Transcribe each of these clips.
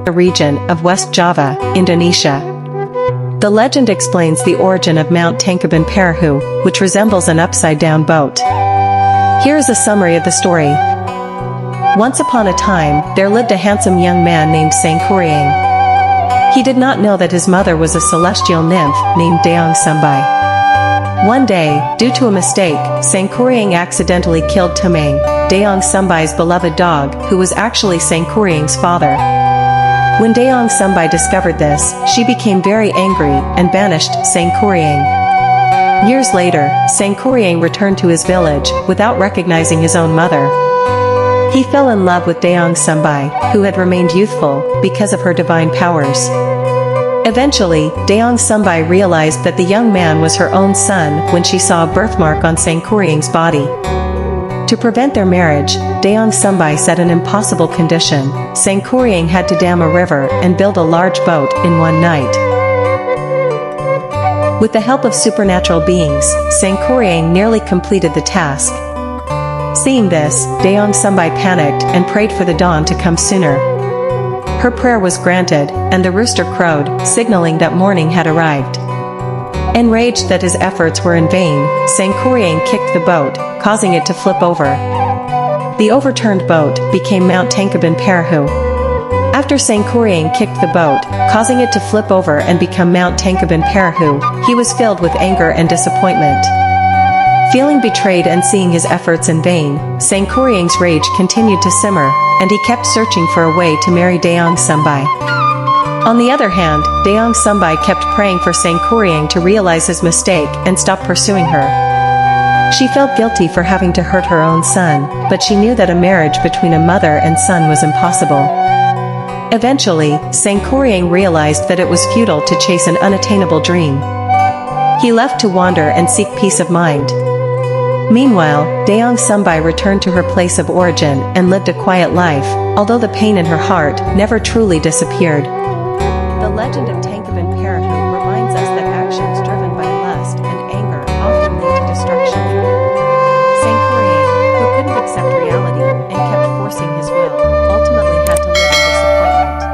a region of West Java, Indonesia. The legend explains the origin of Mount Tangkuban Perahu, which resembles an upside-down boat. Here is a summary of the story. Once upon a time, there lived a handsome young man named Sangkuriang. He did not know that his mother was a celestial nymph named Dayang Sumbi. One day, due to a mistake, Sangkuriang accidentally killed Tumang, Dayang Sumbi's beloved dog, who was actually Sangkuriang's father. When Dayang Sumbi discovered this, she became very angry and banished Sangkuriang. Years later, Sangkuriang returned to his village without recognizing his own mother. He fell in love with Dayang Sumbi, who had remained youthful because of her divine powers. Eventually, Dayang Sumbi realized that the young man was her own son when she saw a birthmark on Sangkuriang's body. To prevent their marriage, Dayang Sumbi set an impossible condition. Sangkuriang had to dam a river and build a large boat in one night. With the help of supernatural beings, Sangkuriang nearly completed the task. Seeing this, Dayang Sumbi panicked and prayed for the dawn to come sooner. Her prayer was granted, and the rooster crowed, signaling that morning had arrived. Enraged that his efforts were in vain, Sangkuriang kicked the boat, causing it to flip over. The overturned boat became Mount Tangkuban Perahu. After Sangkuriang kicked the boat, causing it to flip over and become Mount Tangkuban Perahu, he was filled with anger and disappointment. Feeling betrayed and seeing his efforts in vain, Sangkuriang's rage continued to simmer, and he kept searching for a way to marry Dayang Sumbi. On the other hand, Dayang Sumbi kept praying for Sangkuriang to realize his mistake and stop pursuing her. She felt guilty for having to hurt her own son, but she knew that a marriage between a mother and son was impossible. Eventually, Sangkuriang realized that it was futile to chase an unattainable dream. He left to wander and seek peace of mind. Meanwhile, Dayang Sumbi returned to her place of origin and lived a quiet life, although the pain in her heart never truly disappeared. The legend of Tangkuban Perahu reminds us that actions driven by lust and anger often lead to destruction. Sangkuriang, who couldn't accept reality and kept forcing his will, ultimately had to live in disappointment.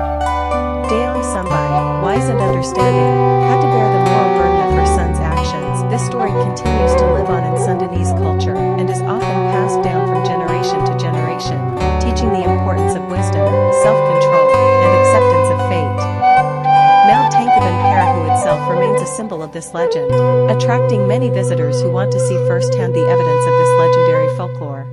Dayang Sumbi, wise and understanding, had to bear the moral burden of her son's actions. This story continues to live on in Sundanese culture and is often passed down from generation to generation, teaching the importance of wisdom, self-control, and acceptance of fate. Mount Tangkuban Perahu itself remains a symbol of this legend, attracting many visitors who want to see firsthand the evidence of this legendary folklore.